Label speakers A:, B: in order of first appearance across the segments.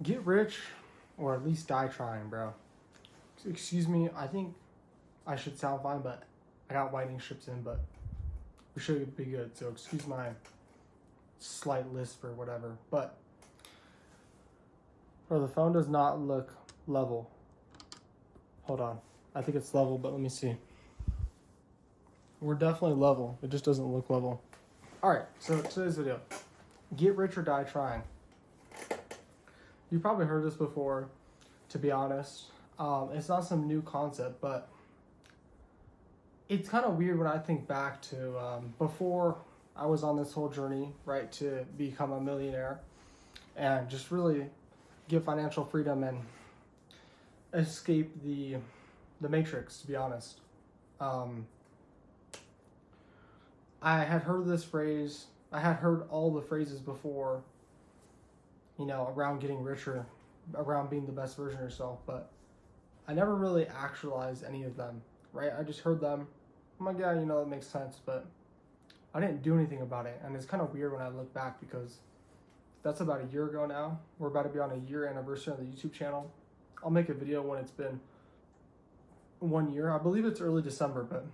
A: Get rich or at least die trying, bro. Excuse me, I think I should sound fine, but I got lightning strips in, but we should be good. So excuse my slight lisp or whatever. But, bro, the phone does not look level. Hold on. I think it's level, but let me see. We're definitely level. It just doesn't look level. Alright, so today's video. Get rich or die trying. You've probably heard this before, to be honest. It's not some new concept, but it's kind of weird when I think back to before I was on this whole journey, right, to become a millionaire and just really get financial freedom and escape the matrix, to be honest. I had heard this phrase. I had heard all the phrases before, around getting richer, around being the best version of yourself, but I never really actualized any of them, right? I just heard them. I'm like, yeah, that makes sense, but I didn't do anything about it. And it's kind of weird when I look back because that's about a year ago now. We're about to be on a year anniversary on the YouTube channel. I'll make a video when it's been 1 year. I believe it's early December, but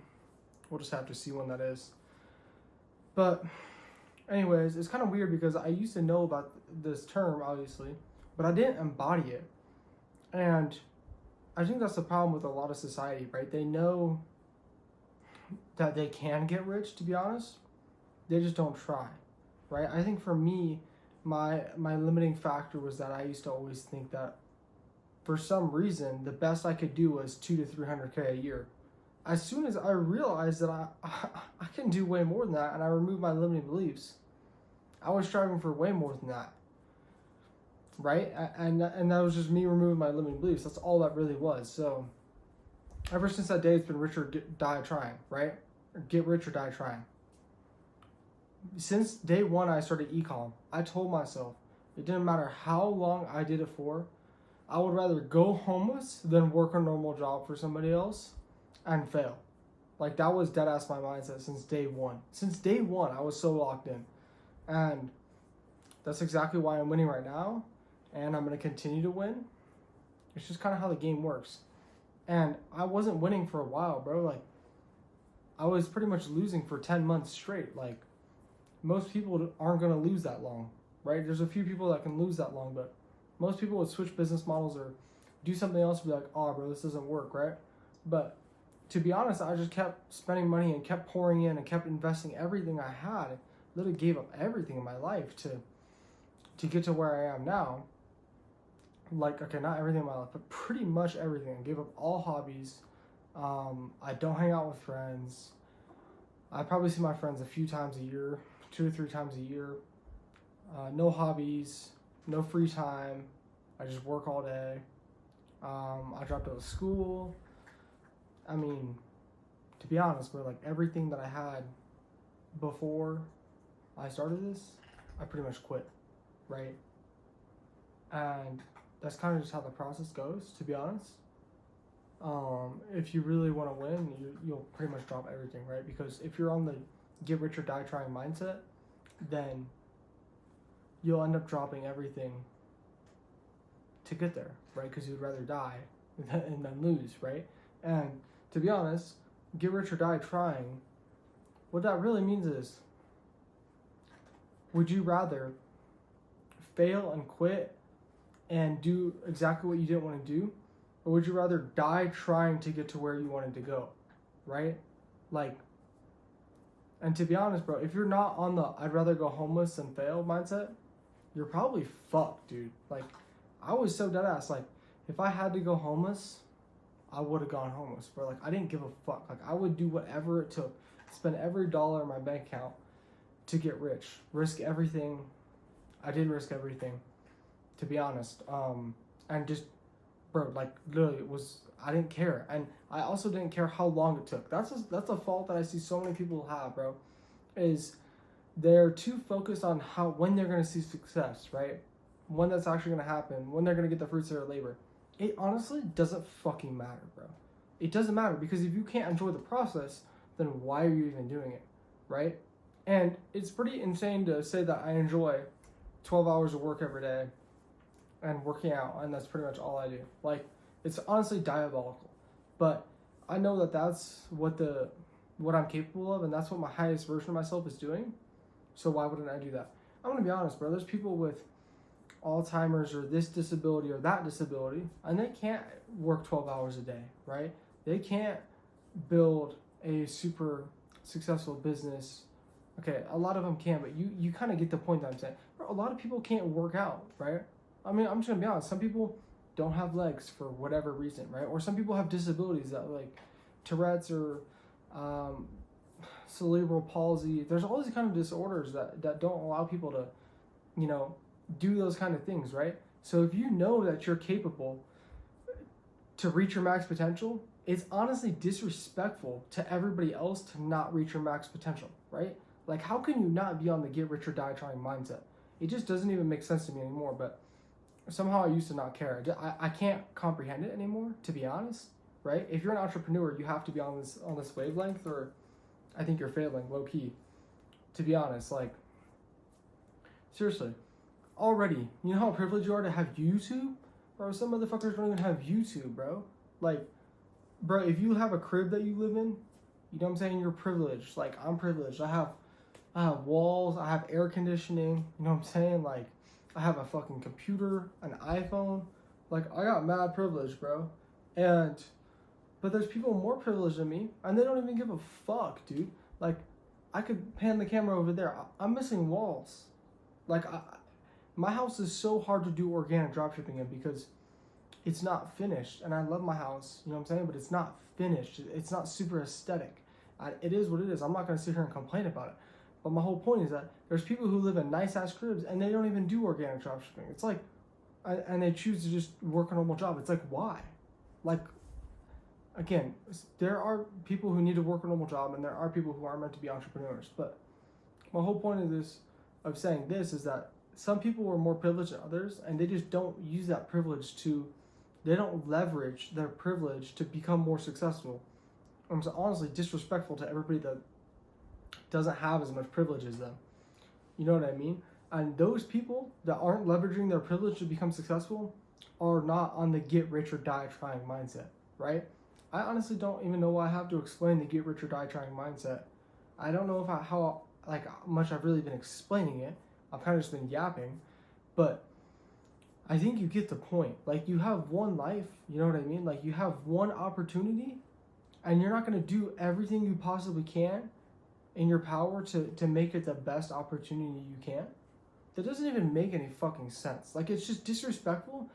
A: we'll just have to see when that is. But anyways, it's kind of weird because I used to know about this term, obviously, but I didn't embody it. And I think that's the problem with a lot of society, right? They know that they can get rich, to be honest. They just don't try, right? I think for me, my limiting factor was that I used to always think that for some reason, the best I could do was 200 to 300K a year. As soon as I realized that I can do way more than that, and I removed my limiting beliefs, I was striving for way more than that, right? And that was just me removing my limiting beliefs. That's all that really was. So ever since that day, it's been rich or die trying, right? Or get rich or die trying. Since day one, I started ecom. I told myself it didn't matter how long I did it for. I would rather go homeless than work a normal job for somebody else and fail. Like, that was dead ass my mindset since day one. Since day one, I was so locked in. And that's exactly why I'm winning right now. And I'm going to continue to win. It's just kind of how the game works. And I wasn't winning for a while, bro. Like, I was pretty much losing for 10 months straight. Like, most people aren't going to lose that long, right? There's a few people that can lose that long, but most people would switch business models or do something else and be like, oh, bro, this doesn't work, right? But to be honest, I just kept spending money and kept pouring in and kept investing everything I had. Literally gave up everything in my life to get to where I am now. Like, okay, not everything in my life, but pretty much everything. I gave up all hobbies. I don't hang out with friends. I probably see my friends a few times a year, 2 or 3 times a year. No hobbies, no free time. I just work all day. I dropped out of school. I mean, to be honest, bro, like everything that I had before I started this, I pretty much quit, right? And that's kind of just how the process goes, to be honest. If you really want to win, you'll pretty much drop everything, right? Because if you're on the get rich or die trying mindset, then you'll end up dropping everything to get there, right? Because you'd rather die and then lose, right? And to be honest, get rich or die trying, what that really means is, would you rather fail and quit and do exactly what you didn't want to do? Or would you rather die trying to get to where you wanted to go, right? Like, and to be honest, bro, if you're not on the I'd rather go homeless than fail mindset, you're probably fucked, dude. Like, I was so dead ass. Like, if I had to go homeless, I would have gone homeless, bro. Like, I didn't give a fuck. Like, I would do whatever it took, spend every dollar in my bank account to get rich, risk everything. I did risk everything, to be honest. And just, bro, like, literally, I didn't care. And I also didn't care how long it took. That's a fault that I see so many people have, bro, is they're too focused on when they're going to see success, right? When that's actually going to happen, when they're going to get the fruits of their labor. It honestly doesn't fucking matter, bro. It doesn't matter, because if you can't enjoy the process, then why are you even doing it, right? And it's pretty insane to say that I enjoy 12 hours of work every day, and working out, and that's pretty much all I do. Like, it's honestly diabolical, but I know that that's what I'm capable of, and that's what my highest version of myself is doing. So why wouldn't I do that? I'm gonna be honest, bro. There's people with Alzheimer's or this disability or that disability, and they can't work 12 hours a day, right? They can't build a super successful business. Okay, a lot of them can, but you kind of get the point that I'm saying. Bro, a lot of people can't work out, right? I mean, I'm just gonna be honest. Some people don't have legs for whatever reason, right? Or some people have disabilities that like Tourette's or cerebral palsy. There's all these kind of disorders that don't allow people to, you know, do those kind of things, right? So if you know that you're capable to reach your max potential, it's honestly disrespectful to everybody else to not reach your max potential, right? Like, how can you not be on the get rich or die trying mindset? It just doesn't even make sense to me anymore, but somehow I used to not care. I can't comprehend it anymore, to be honest, right? If you're an entrepreneur, you have to be on this wavelength, or I think you're failing, low key, to be honest. Like, seriously, already, you know how privileged you are to have YouTube? Bro, some motherfuckers don't even have YouTube, bro. Like, bro, if you have a crib that you live in, you know what I'm saying, you're privileged. Like, I'm privileged. I have walls, I have air conditioning, you know what I'm saying? Like, I have a fucking computer, an iPhone. Like, I got mad privilege, bro. But there's people more privileged than me, and they don't even give a fuck, dude. Like, I could pan the camera over there. I'm missing walls. Like, my house is so hard to do organic dropshipping in because it's not finished. And I love my house, you know what I'm saying? But it's not finished. It's not super aesthetic. It is what it is. I'm not going to sit here and complain about it. But my whole point is that there's people who live in nice-ass cribs and they don't even do organic dropshipping. It's like, and they choose to just work a normal job. It's like, why? Like, again, there are people who need to work a normal job and there are people who are meant to be entrepreneurs. But my whole point of saying this is that some people are more privileged than others, and they just don't use that privilege they don't leverage their privilege to become more successful. I'm so honestly disrespectful to everybody that doesn't have as much privilege as them. You know what I mean? And those people that aren't leveraging their privilege to become successful are not on the get rich or die trying mindset, right? I honestly don't even know why I have to explain the get rich or die trying mindset. I don't know how much I've really been explaining it. I've kind of just been yapping, but I think you get the point. Like, you have one life, you know what I mean? Like, you have one opportunity, and you're not going to do everything you possibly can in your power to make it the best opportunity you can. That doesn't even make any fucking sense. Like, it's just disrespectful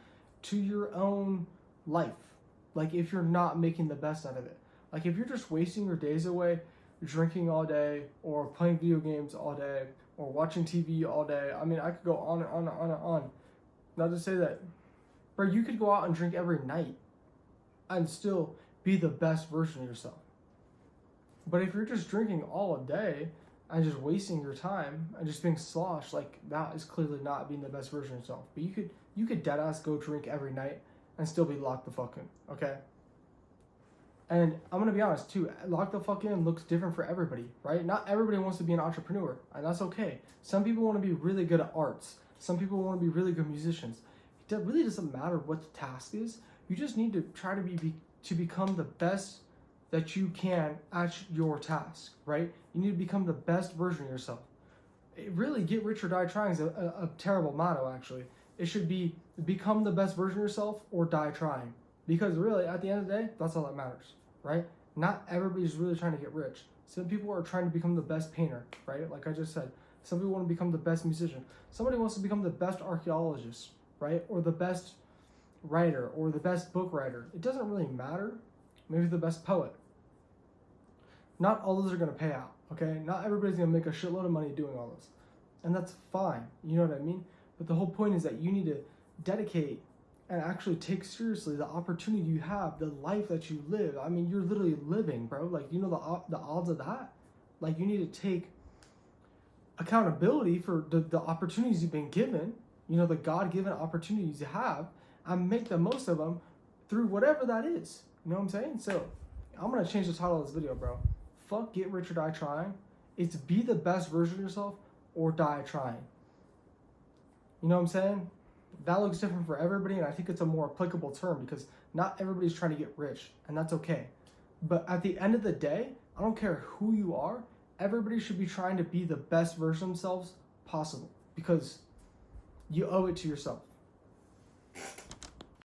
A: to your own life. Like, if you're not making the best out of it. Like, if you're just wasting your days away drinking all day or playing video games all day or watching TV all day. I mean, I could go on and on and on and on. Not to say that, bro, you could go out and drink every night and still be the best version of yourself. But if you're just drinking all day and just wasting your time and just being sloshed, like, that is clearly not being the best version of yourself. But you could dead ass go drink every night and still be locked the fuck in, okay? And I'm going to be honest, too. Lock the fuck in looks different for everybody, right? Not everybody wants to be an entrepreneur, and that's okay. Some people want to be really good at arts. Some people want to be really good musicians. It really doesn't matter what the task is. You just need to try to become the best that you can at your task, right? You need to become the best version of yourself. Really, get rich or die trying is a terrible motto, actually. It should be become the best version of yourself or die trying. Because really, at the end of the day, that's all that matters, right? Not everybody's really trying to get rich. Some people are trying to become the best painter, right? Like I just said. Some people want to become the best musician. Somebody wants to become the best archaeologist, right? Or the best writer, or the best book writer. It doesn't really matter. Maybe the best poet. Not all those are going to pay out, okay? Not everybody's going to make a shitload of money doing all this. And that's fine, you know what I mean? But the whole point is that you need to dedicate and actually take seriously the opportunity you have, the life that you live. I mean, you're literally living, bro. Like, you know the odds of that? Like, you need to take accountability for the opportunities you've been given, you know, the God-given opportunities you have, and make the most of them through whatever that is. You know what I'm saying? So, I'm going to change the title of this video, bro. Fuck get rich or die trying. It's be the best version of yourself or die trying. You know what I'm saying? That looks different for everybody, and I think it's a more applicable term because not everybody's trying to get rich, and that's okay. But at the end of the day, I don't care who you are, everybody should be trying to be the best version of themselves possible because you owe it to yourself.